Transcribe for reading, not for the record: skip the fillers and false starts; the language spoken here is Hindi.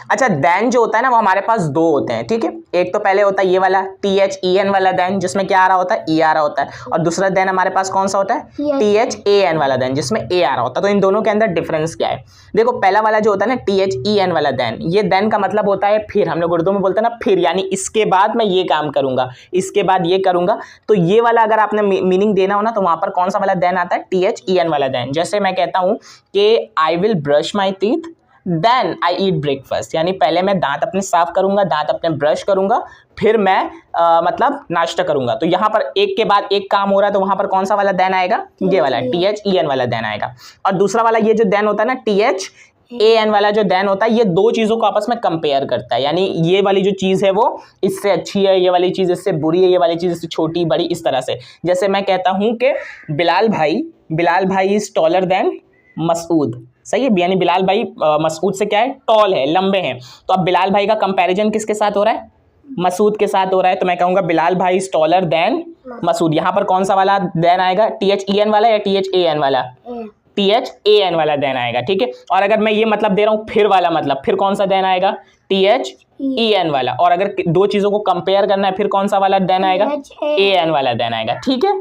अच्छा देन जो होता है ना वो हमारे पास दो होते हैं, ठीक है। एक तो पहले होता है ये वाला THEN वाला देन जिसमें क्या आ रहा होता है E आ रहा होता है, और दूसरा देन हमारे पास कौन सा होता है THAN वाला देन जिसमें A आ रहा होता है। तो इन दोनों के अंदर डिफरेंस क्या है? देखो पहला वाला जो होता है ना THEN वाला देन, ये देन का मतलब होता है फिर, हम लोग उर्दू में बोलते हैं ना फिर, यानी इसके बाद मैं ये काम करूंगा, इसके बाद ये करूंगा। तो ये वाला अगर आपने मीनिंग देना हो ना तो वहां पर कौन सा वाला देन आता है THEN वाला देन। जैसे मैं कहता हूं कि I will brush my teeth then I eat breakfast, यानी पहले मैं दांत अपने साफ करूंगा, दांत अपने ब्रश करूंगा, फिर मैं मतलब नाश्ता करूंगा। तो यहाँ पर एक के बाद एक काम हो रहा है, तो वहां पर कौन सा वाला देन आएगा? ये वाला THEN वाला देन आएगा। और दूसरा वाला ये जो देन होता है ना THAN वाला जो देन होता है, ये दो चीजों को आपस में कंपेयर करता है, यानी ये वाली जो चीज है वो इससे अच्छी है, ये वाली चीज इससे बुरी है, ये वाली चीज इससे छोटी बड़ी, इस तरह से। जैसे मैं कहता हूं कि बिलाल भाई इज टॉलर देन मसूद, सही है, यानी बिलाल भाई मसूद से क्या है? टॉल है, लंबे हैं। तो अब बिलाल भाई का कंपैरिजन किसके साथ हो रहा है? मसूद के साथ हो रहा है। तो मैं कहूंगा बिलाल भाई इज टॉलर देन मसूद। यहाँ पर कौन सा वाला देन आएगा? THEN वाला या THAN वाला? THAN वाला देन आएगा, ठीक है। और अगर मैं ये मतलब दे रहा हूं फिर वाला मतलब, फिर कौन सा देन आएगा? THEN वाला। और अगर दो चीजों को कंपेयर करना है फिर कौन सा वाला देन आएगा? AN वाला देन आएगा, ठीक है।